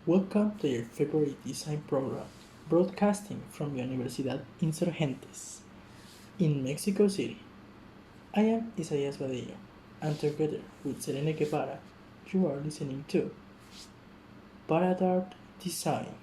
Welcome to your favorite design program, broadcasting from Universidad Insurgentes in Mexico City. I am Isaias Badillo, and together with Selene Guevara, you are listening to ParadArt Design.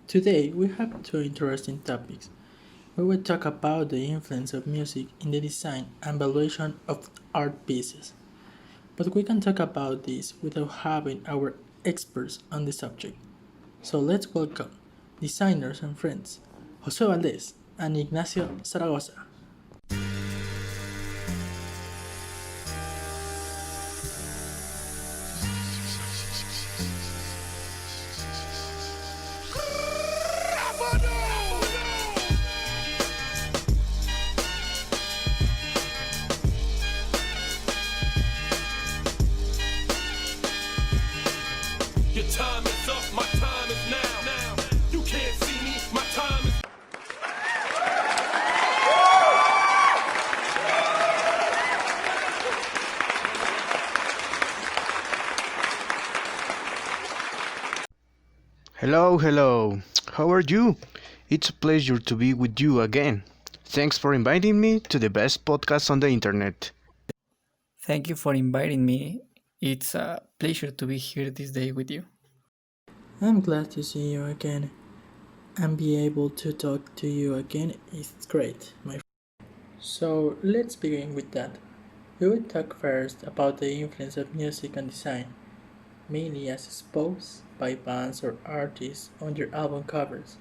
Today we have two interesting topics. We will talk about the influence of music in the design and valuation of art pieces. But we can talk about this without having our experts on the subject. So let's welcome designers and friends, Josue Valdez and Ignacio Zaragoza. Your time is up, my time is now. You can't see me, my time is. Hello. How are you? It's a pleasure to be with you again. Thanks for inviting me to the best podcast on the internet. Thank you for inviting me. It's a pleasure to be here this day with you. I'm glad to see you again and be able to talk to you again. It's great, my friend. So let's begin with that. We will talk first about the influence of music and design, mainly as exposed by bands or artists on their album covers.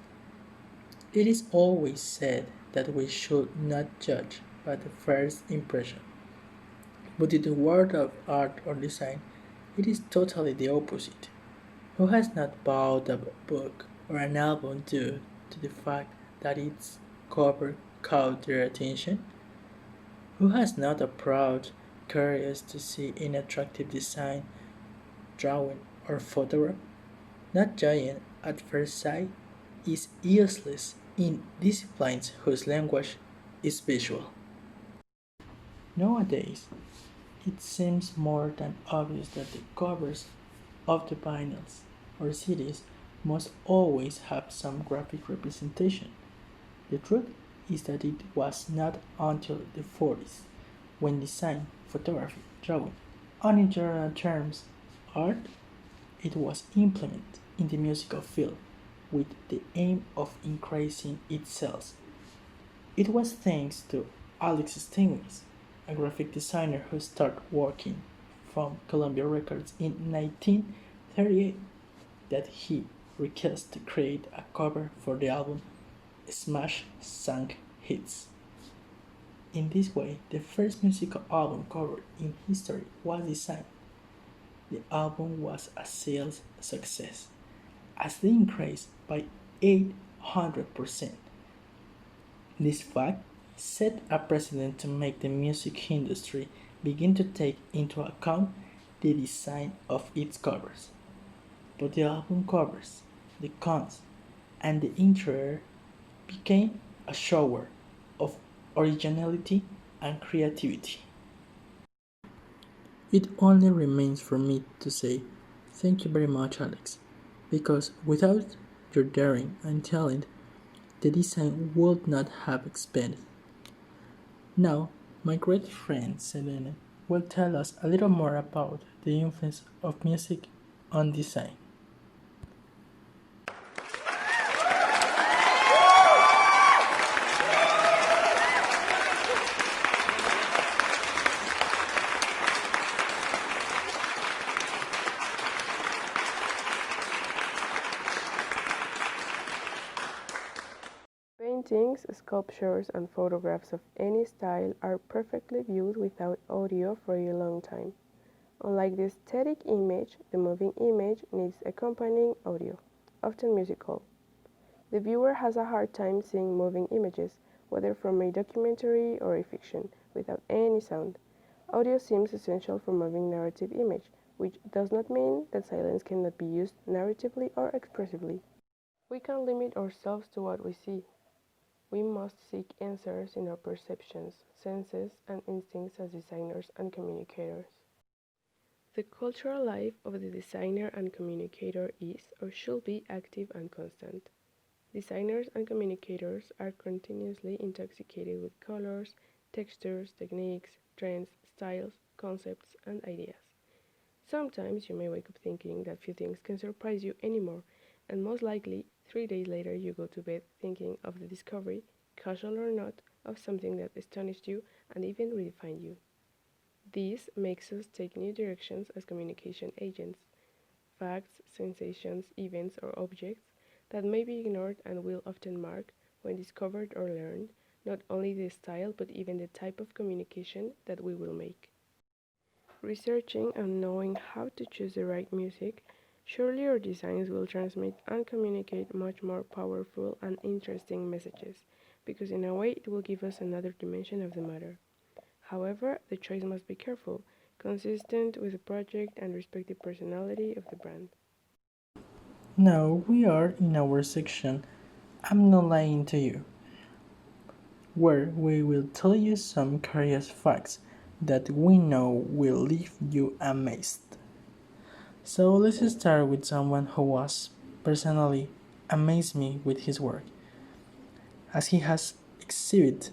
It is always said that we should not judge by the first impression, but in the world of art or design, it is totally the opposite. Who has not bought a book or an album due to the fact that its cover caught their attention? Who has not a proud, curious to see an attractive design, drawing, or photograph? Not giant at first sight is useless in disciplines whose language is visual. Nowadays, it seems more than obvious that the covers of the vinyls or CDs must always have some graphic representation. The truth is that it was not until the 40s when design, photography, drawing, and in general terms, art, it was implemented in the musical field with the aim of increasing its sales. It was thanks to Alex Steinwitz, a graphic designer who started working from Columbia Records in 1938, that he requested to create a cover for the album Smash Sank Hits. In this way, the first musical album cover in history was designed. The album was a sales success, as they increased by 800%. This fact set a precedent to make the music industry begin to take into account the design of its covers. But the album covers, the cons, and the interior became a shower of originality and creativity. It only remains for me to say thank you very much, Alex, because without your daring and talent, the design would not have expanded. Now, my great friend Selene will tell us a little more about the influence of music on design. Paintings, sculptures, and photographs of any style are perfectly viewed without audio for a long time. Unlike the static image, the moving image needs accompanying audio, often musical. The viewer has a hard time seeing moving images, whether from a documentary or a fiction, without any sound. Audio seems essential for moving narrative image, which does not mean that silence cannot be used narratively or expressively. We can limit ourselves to what we see. We must seek answers in our perceptions, senses, and instincts as designers and communicators. The cultural life of the designer and communicator is or should be active and constant. Designers and communicators are continuously intoxicated with colors, textures, techniques, trends, styles, concepts, and ideas. Sometimes you may wake up thinking that few things can surprise you anymore, and most likely 3 days later you go to bed thinking of the discovery, casual or not, of something that astonished you and even redefined you. This makes us take new directions as communication agents. Facts, sensations, events, or objects that may be ignored and will often mark, when discovered or learned, not only the style but even the type of communication that we will make. Researching and knowing how to choose the right music, surely our designs will transmit and communicate much more powerful and interesting messages, because in a way it will give us another dimension of the matter. However, the choice must be careful, consistent with the project and respect the personality of the brand. Now we are in our section I'm Not Lying to You, where we will tell you some curious facts that we know will leave you amazed. So let's start with someone who was personally amazed me with his work, as he has exhibited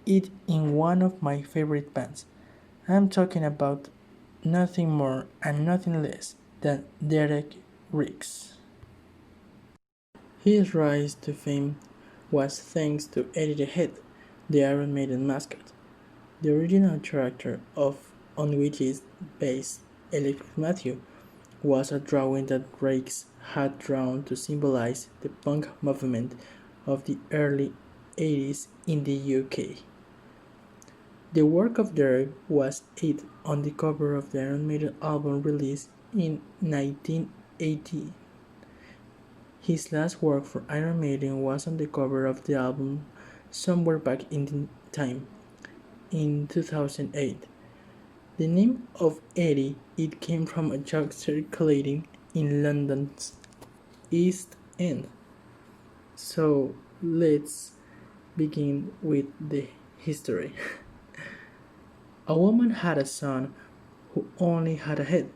it in one of my favorite bands. I'm talking about nothing more and nothing less than Derek Riggs. His rise to fame was thanks to Eddie the Head, the Iron Maiden mascot. The original character on which is based Ignacio was a drawing that Riggs had drawn to symbolize the punk movement of the early 80s in the UK. The work of Derek was it on the cover of the Iron Maiden album released in 1980. His last work for Iron Maiden was on the cover of the album Somewhere Back in Time in 2008. The name of Eddie it came from a joke circulating in London's East End. So let's begin with the history. A woman had a son who only had a head.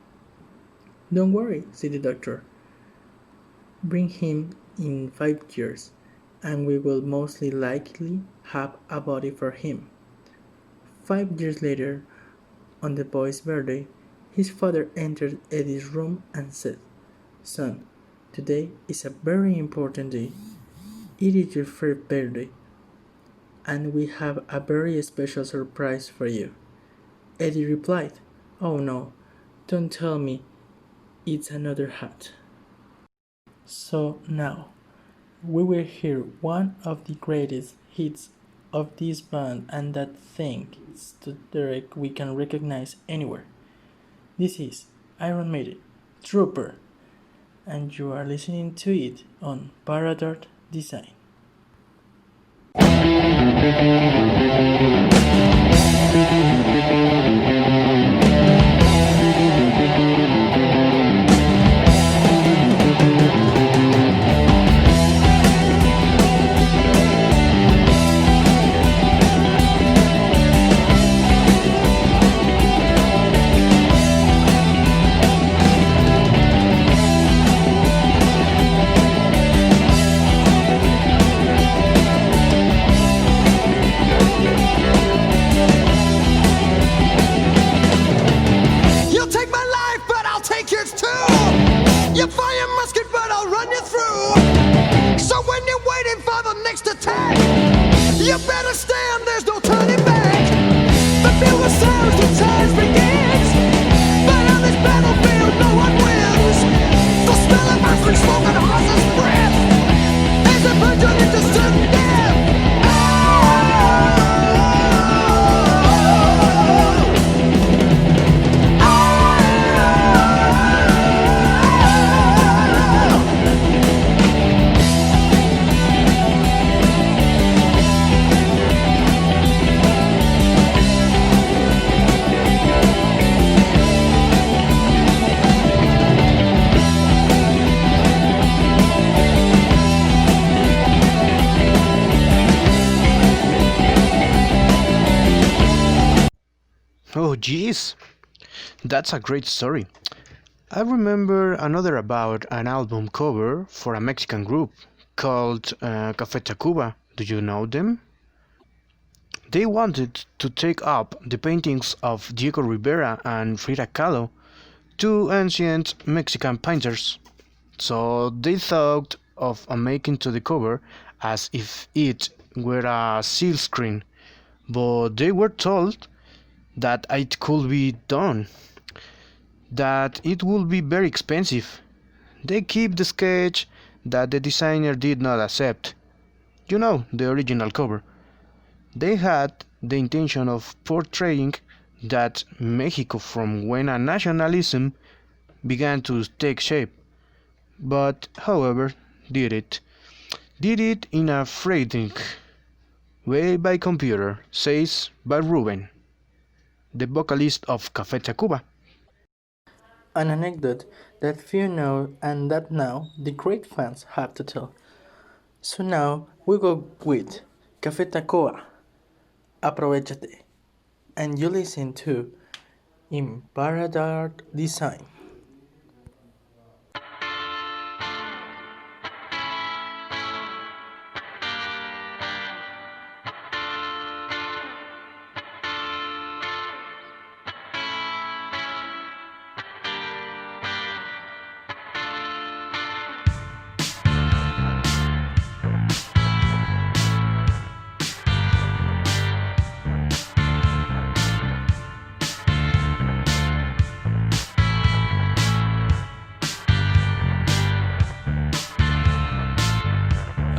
Don't worry, said the doctor. Bring him in 5 years, and we will most likely have a body for him. 5 years later, on the boy's birthday, his father entered Eddie's room and said, "Son, today is a very important day. It is your first birthday, and we have a very special surprise for you." Eddie replied, "Oh no, don't tell me it's another hat." So now, we will hear one of the greatest hits of this band, and that thing is to Derek we can recognize anywhere. This is Iron Maiden, Trooper, and you are listening to it on ParadArt Design. Oh, jeez, that's a great story. I remember another about an album cover for a Mexican group called Café Tacuba. Do you know them? They wanted to take up the paintings of Diego Rivera and Frida Kahlo, two ancient Mexican painters. So they thought of making to the cover as if it were a silkscreen, but they were told that it could be done, that it would be very expensive. They keep the sketch that the designer did not accept. You know, the original cover. They had the intention of portraying that Mexico from when a nationalism began to take shape, but however did it in a frightening way by computer, says by Ruben, the vocalist of Café Tacuba. An anecdote that few know and that now the great fans have to tell. So now we go with Café Tacoa, Aprovechate, and you listen to in ParadArt Design.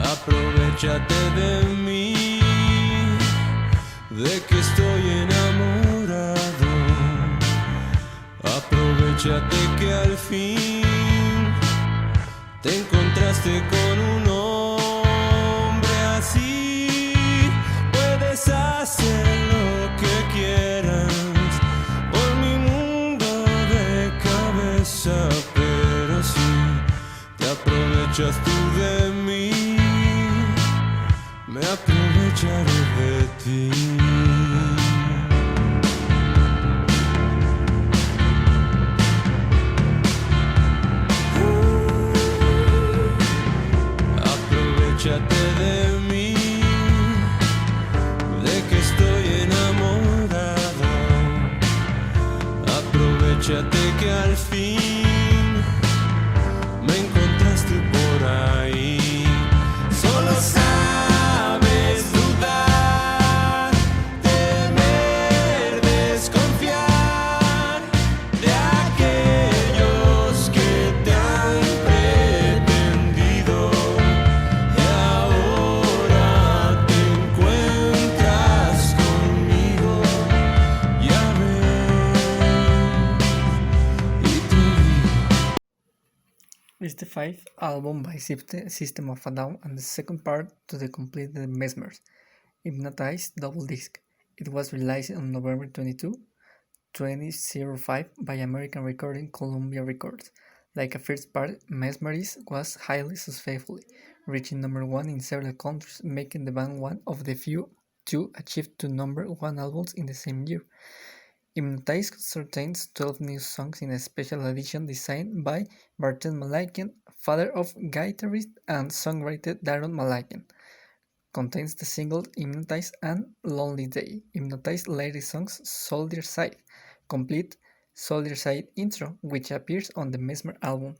Aprovechate de mí, de que estoy enamorado. Aprovechate que al fin te encontraste con un hombre así. Puedes hacer lo que quieras por mi mundo de cabeza, pero si te aprovechas tú de mí, me aprovecharé de ti. Aprovechate de mí, de que estoy enamorado. Aprovechate que al fin me encontraste por ahí. Solo sabes dudar, temer, desconfiar de aquellos que te han pretendido, y ahora te encuentras conmigo. Ya ves, y te digo. It's the fifth album by System of a Down and the second part to the complete The Mesmers, Hypnotized double disc. It was released on November 22, 2005 by American recording Columbia Records. Like a first part, Mesmerize was highly successful, reaching number 1 in several countries, making the band one of the few to achieve two number 1 albums in the same year. Hypnotize contains 12 new songs in a special edition designed by Barton Malakian, father of guitarist and songwriter Daron Malakian. Contains the singles Hypnotize and Lonely Day. Hypnotize later songs Soldier Side, complete Soldier Side intro, which appears on the Mesmer album.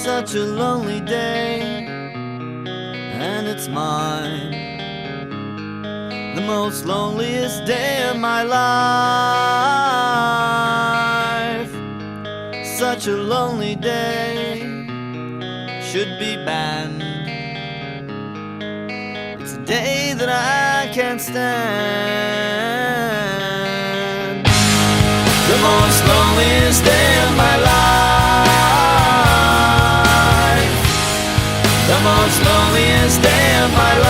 Such a lonely day, and it's mine, the most loneliest day of my life. Such a lonely day should be banned. It's a day that I can't stand. The most loneliest day of my life. The most loneliest day of my life.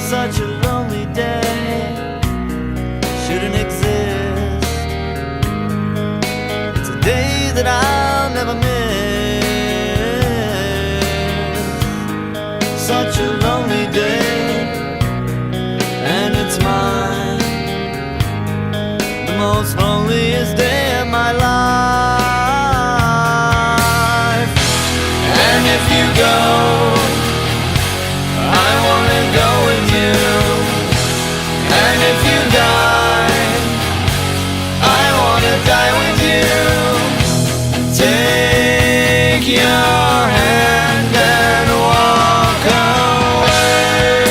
Such a lonely day And if you die, I wanna die with you. Take your hand and walk away.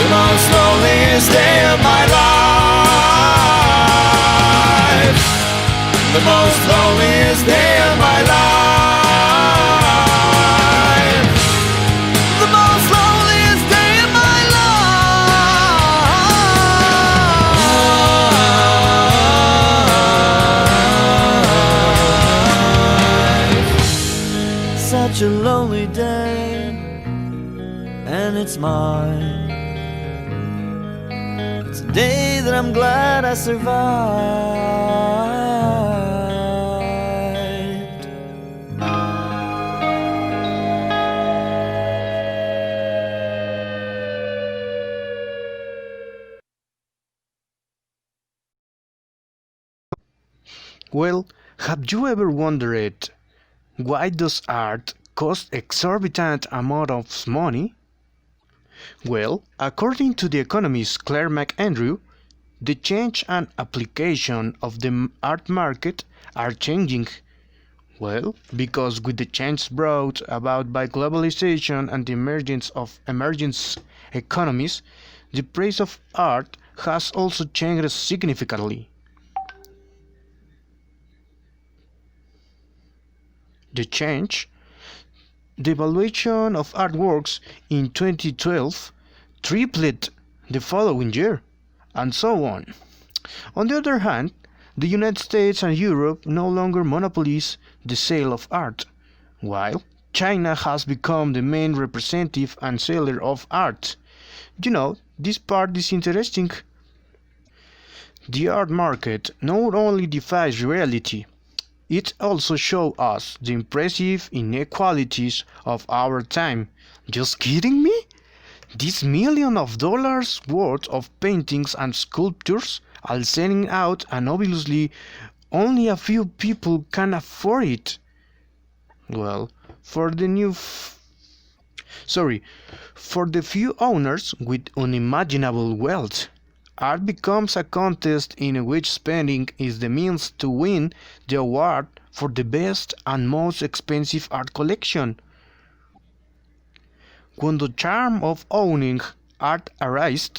The most loneliest day of my life. The most loneliest day of my life. The most loneliest day of my life. Such a lonely day, and it's mine. It's a day that I'm glad I survived. Well, have you ever wondered why does art cost exorbitant amount of money? Well, according to the economist Claire McAndrew, the change and application of the art market are changing. Well, because with the change brought about by globalization and the emergence of emerging economies, the price of art has also changed significantly. The change, the valuation of artworks in 2012 tripled the following year, and so on. On the other hand, the United States and Europe no longer monopolize the sale of art, while China has become the main representative and seller of art. You know, this part is interesting. The art market not only defies reality, it also shows us the impressive inequalities of our time. Just kidding me? These millions of dollars worth of paintings and sculptures are selling out, and obviously only a few people can afford it. Well, for the few owners with unimaginable wealth, art becomes a contest in which spending is the means to win the award for the best and most expensive art collection. When the charm of owning art arises,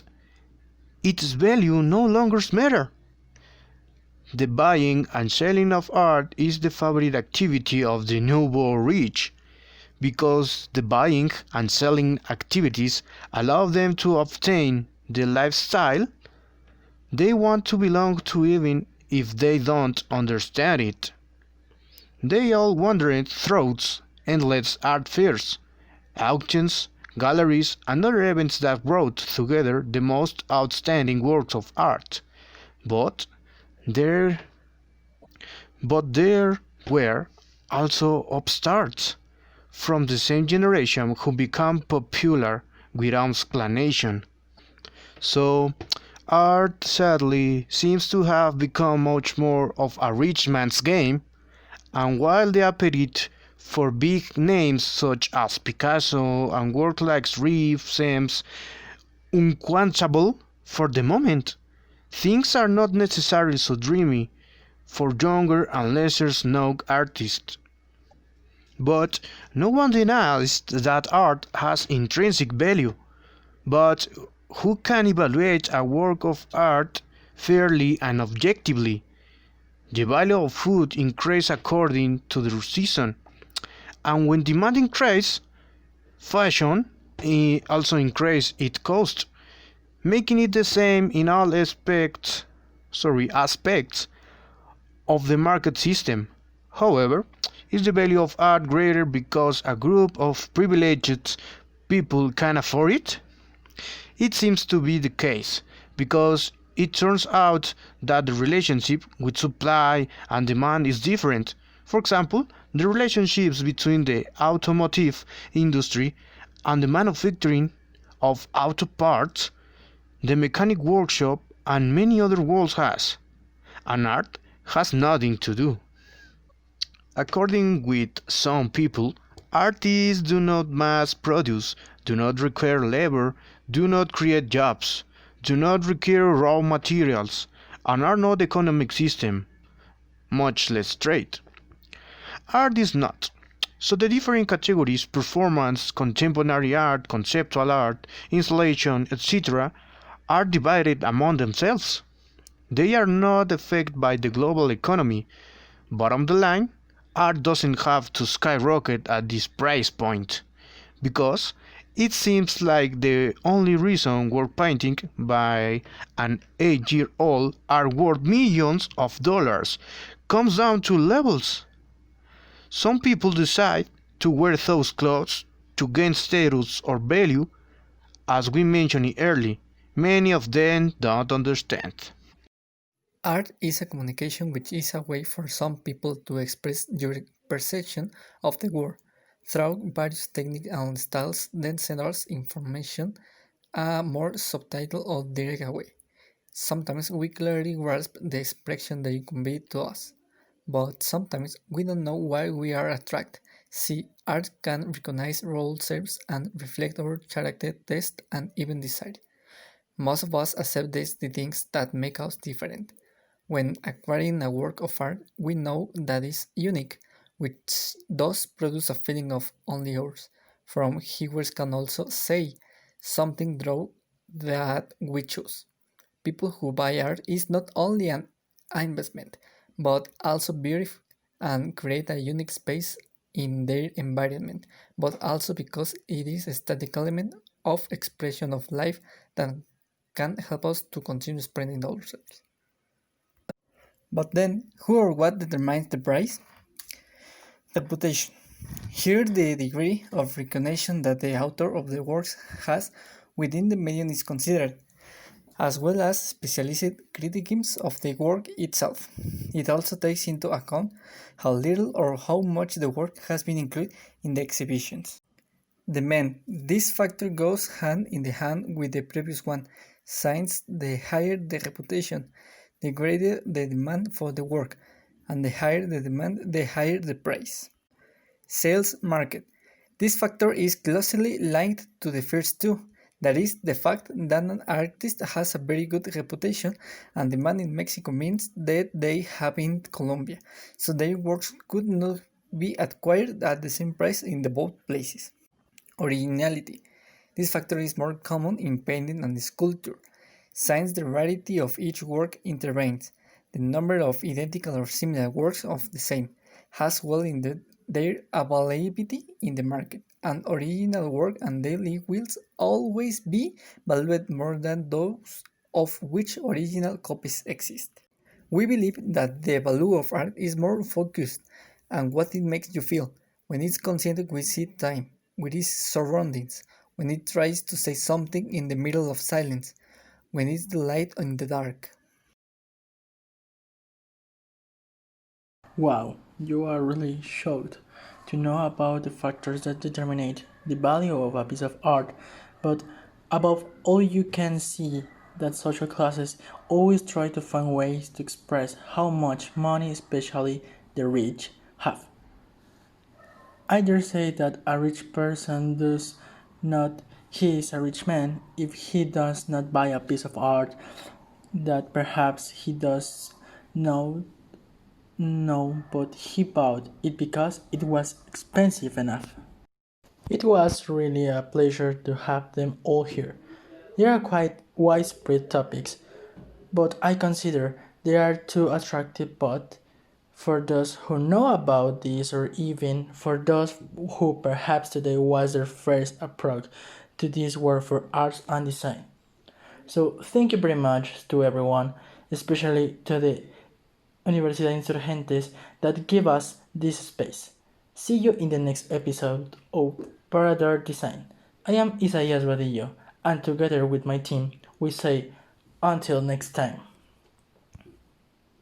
its value no longer matters. The buying and selling of art is the favorite activity of the nouveau rich, because the buying and selling activities allow them to obtain the lifestyle they want to belong to even if they don't understand it. They all wandered through endless art fairs, auctions, galleries, and other events that brought together the most outstanding works of art. But there were also upstarts from the same generation who became popular without explanation. So, art sadly seems to have become much more of a rich man's game, and while the appetite for big names such as Picasso and work like Reeve seems unquenchable for the moment, things are not necessarily so dreamy for younger and lesser known artists. But no one denies that art has intrinsic value. But who can evaluate a work of art fairly and objectively? The value of food increases according to the season, and when demand increases, fashion also increases its cost, making it the same in all aspects of the market system. However, is the value of art greater because a group of privileged people can afford it? It seems to be the case, because it turns out that the relationship with supply and demand is different. For example, the relationships between the automotive industry and the manufacturing of auto parts, the mechanic workshop, and many other worlds has, and art has nothing to do. According with some people, artists do not mass produce, do not require labor, do not create jobs, do not require raw materials, and are not economic system, much less trade. Art is not. So the different categories performance, contemporary art, conceptual art, installation, etc. are divided among themselves. They are not affected by the global economy. Bottom the line, art doesn't have to skyrocket at this price point, because it seems like the only reason work painting by an 8-year-old are worth millions of dollars comes down to levels. Some people decide to wear those clothes to gain status or value, as we mentioned earlier. Many of them don't understand. Art is a communication which is a way for some people to express their perception of the world through various techniques and styles that send us information a more subtitle or direct way. Sometimes we clearly grasp the expression they convey to us, but sometimes we don't know why we are attracted. See, art can recognize role shapes and reflect our character taste and even desire. Most of us accept these the things that make us different. When acquiring a work of art, we know that is unique, which does produce a feeling of only ours. From here can also say something draw that we choose. People who buy art is not only an investment, but also beautiful and create a unique space in their environment, but also because it is a static element of expression of life that can help us to continue spreading ourselves. But then, who or what determines the price? Reputation. Here, the degree of recognition that the author of the works has within the medium is considered, as well as specialized criticisms of the work itself. It also takes into account how little or how much the work has been included in the exhibitions. Demand. This factor goes hand in the hand with the previous one, since the higher the reputation, the greater the demand for the work, and the higher the demand, the higher the price. Sales market. This factor is closely linked to the first two. That is, the fact that an artist has a very good reputation and demand in Mexico means that they have in Colombia, so their works could not be acquired at the same price in the both places. Originality. This factor is more common in painting and sculpture, since the rarity of each work intervenes. The number of identical or similar works of the same has well in their availability in the market. An original work and daily will always be valued more than those of which original copies exist. We believe that the value of art is more focused on what it makes you feel when it's considered with its time, with its surroundings, when it tries to say something in the middle of silence, when it's the light in the dark. Wow, you are really shocked to know about the factors that determine the value of a piece of art, but above all, you can see that social classes always try to find ways to express how much money, especially the rich, have. I dare say that a rich person does not he is a rich man if he does not buy a piece of art that perhaps he does know no, but he bought it because it was expensive enough. It was really a pleasure to have them all here. They are quite widespread topics, but I consider they are too attractive both for those who know about this or even for those who perhaps today was their first approach to this work for arts and design. So thank you very much to everyone, especially to the Universidad Insurgentes that give us this space. See you in the next episode of ParadArt Design. I am Isaias Badillo, and together with my team, we say until next time.